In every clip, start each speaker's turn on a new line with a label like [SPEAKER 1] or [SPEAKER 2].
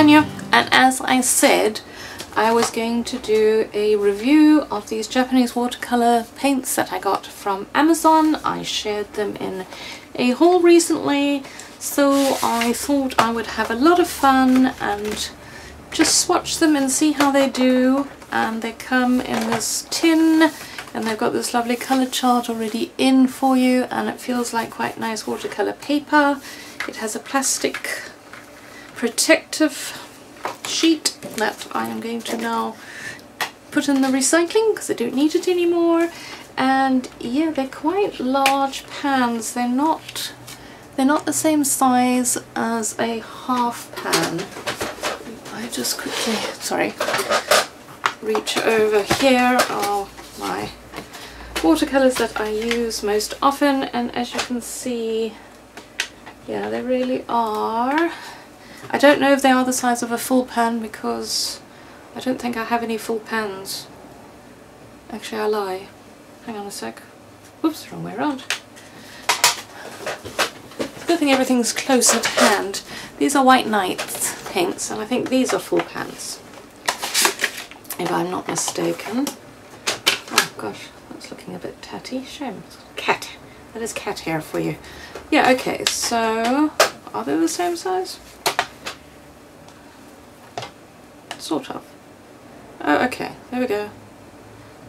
[SPEAKER 1] Tanya, and as I said, I was going to do a review of these Japanese watercolor paints that I got from Amazon. I shared them in a haul recently, so I thought I would have a lot of fun and just swatch them and see how they do. And they come in this tin, and they've got this lovely colour chart already in for you, and it feels like quite nice watercolour paper. It has a plastic protective sheet that I am going to now put in the recycling because I don't need it anymore. And yeah, they're quite large pans. They're not the same size as a half pan. I just quickly, sorry, reach over. Here are my watercolors that I use most often, and as you can see, yeah, they really are. I don't know if they are the size of a full pan because I don't think I have any full pans. Actually, I lie. Hang on a sec. Whoops, wrong way around. It's a good thing everything's close at hand. These are White Nights paints, and I think these are full pans, if I'm not mistaken. Oh gosh, that's looking a bit tatty. Shame. Cat. That is cat hair for you. Yeah, okay, so are they the same size? Sort of. Oh, okay, there we go.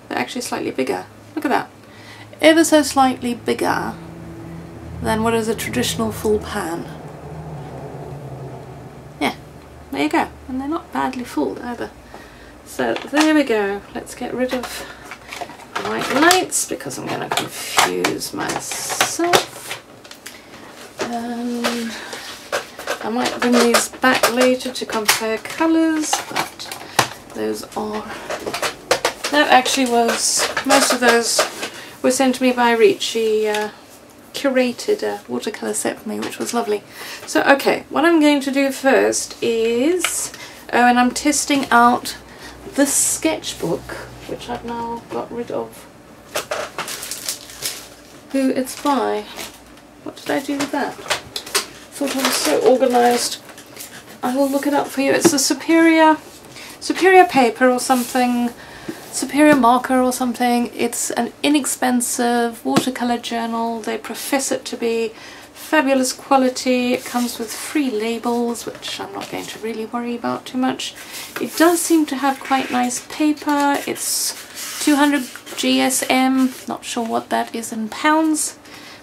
[SPEAKER 1] They're actually slightly bigger. Look at that. Ever so slightly bigger than what is a traditional full pan. Yeah, there you go. And they're not badly full either. So there we go. Let's get rid of White Nights because I'm going to confuse myself. And I might bring these back later to compare colours, but those are... That actually was... Most of those were sent to me by Reach. She curated a watercolour set for me, which was lovely. So okay, what I'm going to do first is... Oh, and I'm testing out this sketchbook, which I've now got rid of. Who it's by. What did I do with that? Thought I was so organised. I will look it up for you. It's a Superior paper or something, Superior marker or something. It's an inexpensive watercolour journal. They profess it to be fabulous quality. It comes with free labels, which I'm not going to really worry about too much. It does seem to have quite nice paper. It's 200 GSM, not sure what that is in pounds.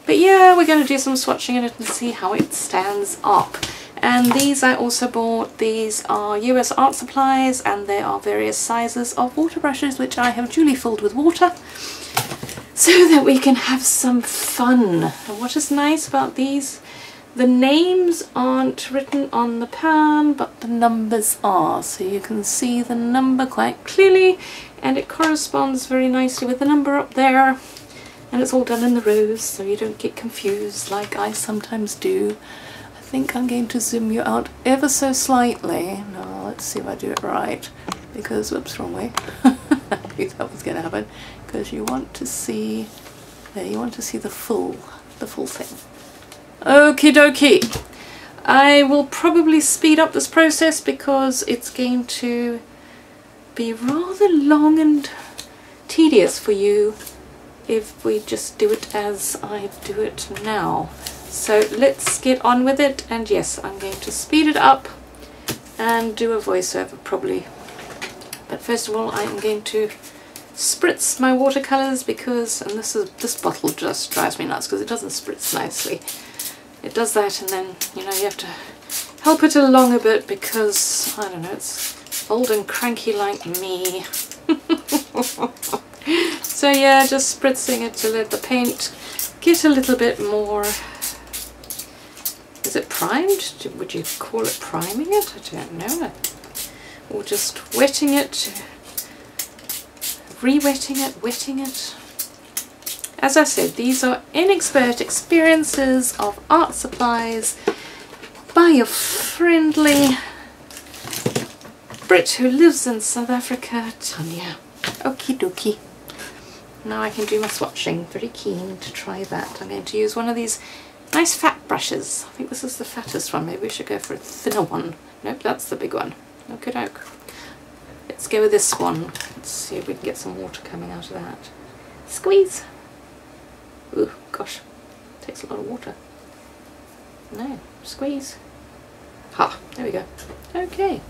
[SPEAKER 1] But yeah, we're going to do some swatching in it and see how it stands up. And these I also bought. These are US art supplies, and there are various sizes of water brushes which I have duly filled with water so that we can have some fun. And what is nice about these, the names aren't written on the pan, but the numbers are, so you can see the number quite clearly, and it corresponds very nicely with the number up there. And it's all done in the rows, so you don't get confused like I sometimes do. I think I'm going to zoom you out ever so slightly. No, let's see if I do it right. Because, whoops, wrong way. I knew that was going to happen. Because you want to see, there, you want to see the full thing. Okie dokie. I will probably speed up this process because it's going to be rather long and tedious for you if we just do it as I do it now. So let's get on with it, and yes, I'm going to speed it up and do a voiceover probably. But first of all, I am going to spritz my watercolours because, and this bottle just drives me nuts because it doesn't spritz nicely. It does that, and then, you know, you have to help it along a bit because, I don't know, it's old and cranky like me. So yeah, just spritzing it to let the paint get a little bit more... Is it primed? Would you call it priming it? I don't know. Or just wetting it, re-wetting it, wetting it. As I said, these are inexpert experiences of art supplies by your friendly Brit who lives in South Africa, Tanya. Okie dokie. Now I can do my swatching. Very keen to try that. I'm going to use one of these Nice fat brushes. I think this is the fattest one. Maybe we should go for a thinner one. Nope, that's the big one. Okie doke. Let's go with this one. Let's see if we can get some water coming out of that. Squeeze. Ooh, gosh. Takes a lot of water. No, squeeze. Ha, there we go. Okay.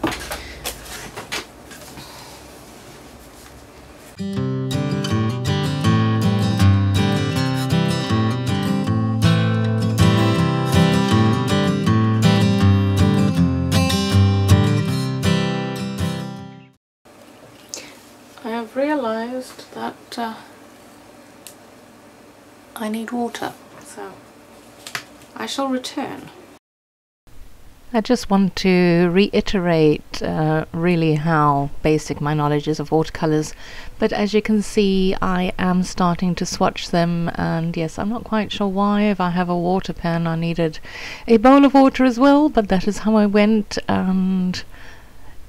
[SPEAKER 1] I have realised that I need water, so I shall return. I just want to reiterate really how basic my knowledge is of watercolours, but as you can see I am starting to swatch them, and yes, I'm not quite sure why. If I have a water pen I needed a bowl of water as well, but that is how I went. And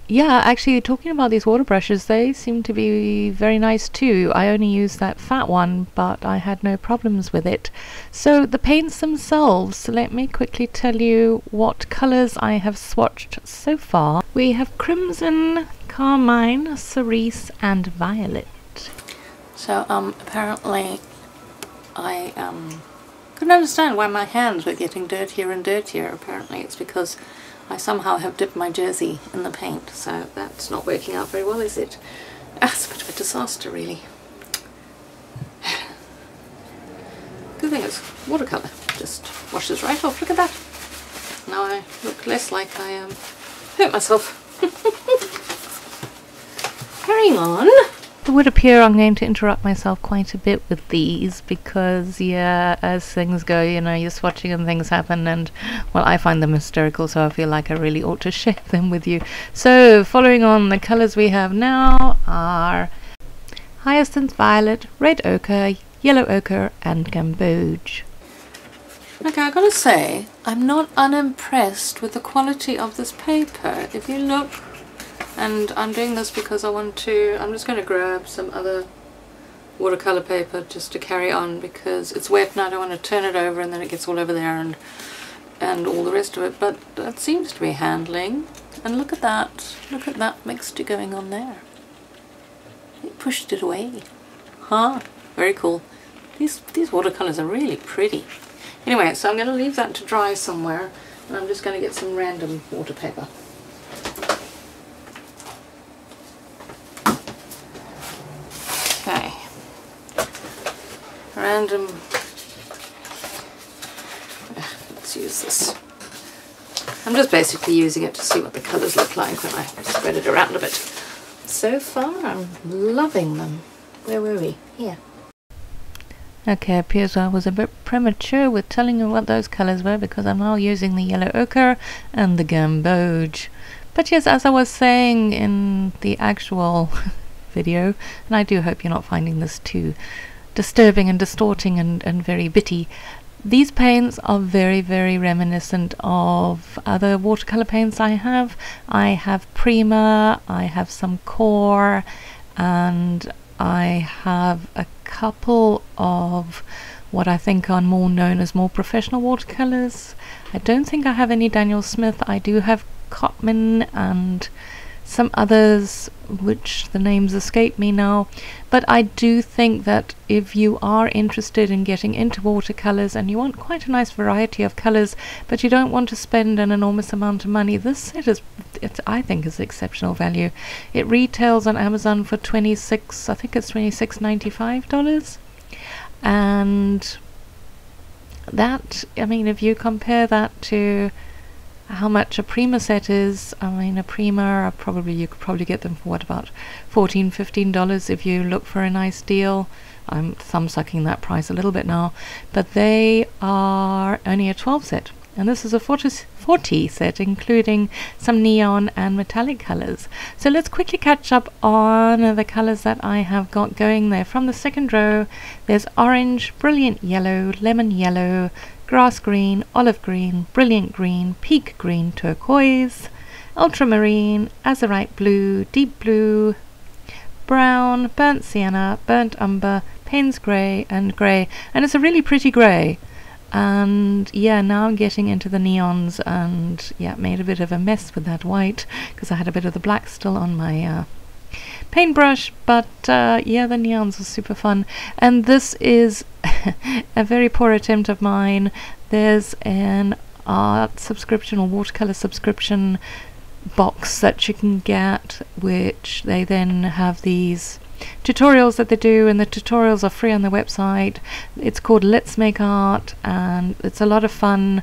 [SPEAKER 1] yeah, actually talking about these water brushes, they seem to be very nice too. I only used that fat one, but I had no problems with it. So the paints themselves, let me quickly tell you what colours I have swatched so far. We have crimson, carmine, cerise and violet. So apparently I couldn't understand why my hands were getting dirtier and dirtier. Apparently it's because I somehow have dipped my jersey in the paint, so that's not working out very well, is it? It's a bit of a disaster, really. Good thing it's watercolour, just washes right off. Look at that. Now I look less like I hurt myself. Carrying on. It would appear I'm going to interrupt myself quite a bit with these because, yeah, as things go, you know, you're swatching and things happen, and, well, I find them hysterical, so I feel like I really ought to share them with you. So, following on, the colours we have now are Hyacinth Violet, Red Ochre, Yellow Ochre and Gamboge. Okay, I gotta say, I'm not unimpressed with the quality of this paper. If you look, and I'm doing this because I'm just going to grab some other watercolour paper just to carry on because it's wet and I don't want to turn it over and then it gets all over there and all the rest of it, but that seems to be handling. And look at that mixture going on there. It pushed it away. Huh, very cool. These watercolours are really pretty. Anyway, so I'm going to leave that to dry somewhere and I'm just going to get some random water paper. Okay, random, let's use this. I'm just basically using it to see what the colours look like when I spread it around a bit. So far I'm loving them. Where were we? Here. Okay, appears I was a bit premature with telling you what those colours were because I'm now using the Yellow Ochre and the Gamboge. But yes, as I was saying in the actual video, and I do hope you're not finding this too disturbing and distorting and very bitty, these paints are very, very reminiscent of other watercolor paints I have. I have Prima, I have some Core, and I have a couple of what I think are more known as more professional watercolors. I don't think I have any Daniel Smith. I do have Cotman and some others which the names escape me now, but I do think that if you are interested in getting into watercolors and you want quite a nice variety of colors but you don't want to spend an enormous amount of money, this set is, I think, is exceptional value. It retails on Amazon for $26.95, and that, I mean, if you compare that to how much a Prima set is, I mean, a Prima you could probably get them for what, about $14-15 if you look for a nice deal. I'm thumb-sucking that price a little bit now, but they are only a 12 set, and this is a 40 set including some neon and metallic colors. So let's quickly catch up on the colors that I have got going there. From the second row, there's orange, brilliant yellow, lemon yellow, grass green, olive green, brilliant green, peak green, turquoise, ultramarine, azurite blue, deep blue, brown, burnt sienna, burnt umber, Payne's grey, and grey. And it's a really pretty grey. And yeah, now I'm getting into the neons, and yeah, made a bit of a mess with that white because I had a bit of the black still on my paintbrush, but yeah, the neons are super fun. And this is a very poor attempt of mine. There's an art subscription or watercolor subscription box that you can get, which they then have these tutorials that they do, and the tutorials are free on the website. It's called Let's Make Art, and it's a lot of fun.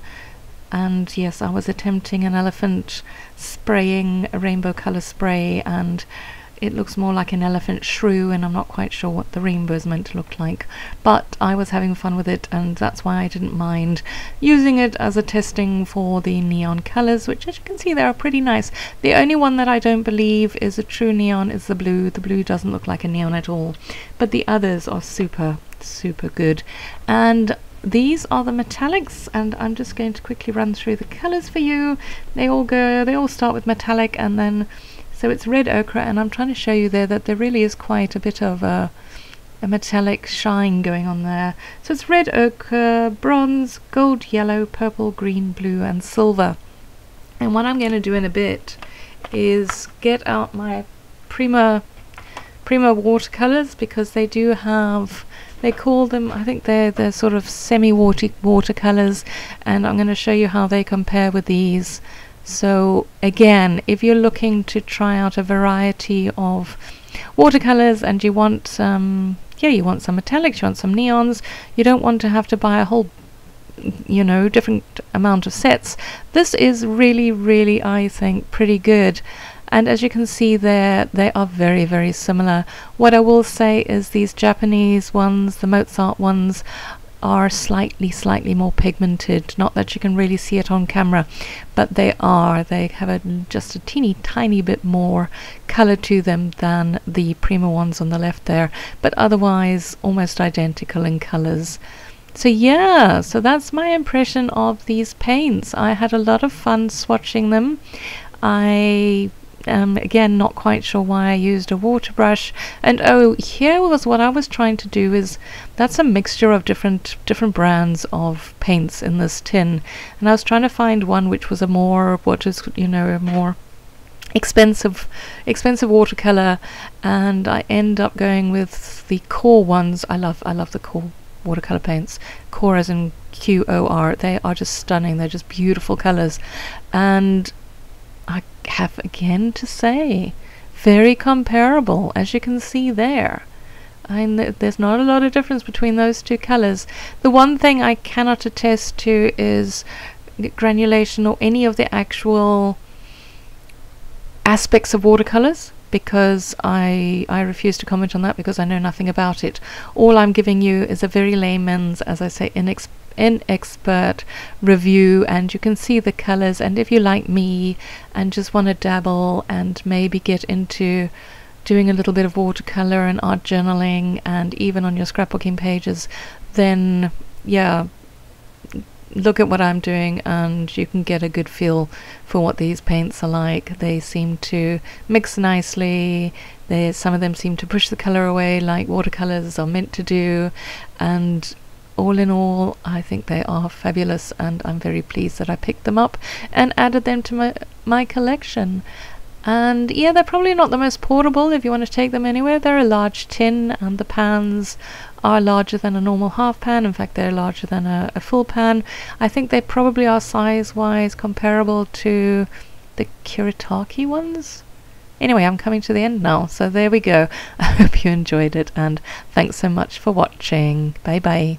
[SPEAKER 1] And yes, I was attempting an elephant spraying a rainbow color spray, and it looks more like an elephant shrew, and I'm not quite sure what the rainbow is meant to look like, but I was having fun with it, and that's why I didn't mind using it as a testing for the neon colors, which, as you can see, they are pretty nice. The only one that I don't believe is a true neon is the blue. The blue doesn't look like a neon at all, but the others are super good. And these are the metallics, and I'm just going to quickly run through the colors for you. They all start with metallic, and then so it's red ochre, and I'm trying to show you there that there really is quite a bit of a metallic shine going on there. So it's red ochre, bronze, gold, yellow, purple, green, blue, and silver. And what I'm going to do in a bit is get out my Prima watercolors, because they do have, they call them, I think they're sort of semi-watercolors, and I'm going to show you how they compare with these. So again, if you're looking to try out a variety of watercolors and you want some metallics, you want some neons, you don't want to have to buy a whole, different amount of sets, this is really, I think, pretty good. And as you can see there, they are very similar. What I will say is these Japanese ones, the MozArt ones, are slightly more pigmented. Not that you can really see it on camera, but they have just a teeny tiny bit more color to them than the Prima ones on the left there, but otherwise almost identical in colors. So yeah, so that's my impression of these paints. I had a lot of fun swatching them. I again, not quite sure why I used a water brush. And oh, here was what I was trying to do, is that's a mixture of different brands of paints in this tin, and I was trying to find one which was a more a more expensive watercolor, and I end up going with the Core ones. I love the Core watercolor paints. Core as in QOR. They are just stunning. They're just beautiful colors, and I have again to say, very comparable, as you can see there. There's not a lot of difference between those two colors. The one thing I cannot attest to is granulation or any of the actual aspects of watercolors, because I refuse to comment on that, because I know nothing about it. All I'm giving you is a very layman's, as I say, inexpert review, and you can see the colors. And if you like me and just want to dabble and maybe get into doing a little bit of watercolor and art journaling and even on your scrapbooking pages, then yeah, look at what I'm doing and you can get a good feel for what these paints are like. They seem to mix nicely. Some of them seem to push the color away like watercolors are meant to do, and all in all, I think they are fabulous, and I'm very pleased that I picked them up and added them to my collection. And yeah, they're probably not the most portable if you want to take them anywhere. They're a large tin, and the pans are larger than a normal half pan. In fact, they're larger than a full pan. I think they probably are size-wise comparable to the Kuretake ones. Anyway, I'm coming to the end now, so there we go. I hope you enjoyed it, and thanks so much for watching. Bye bye.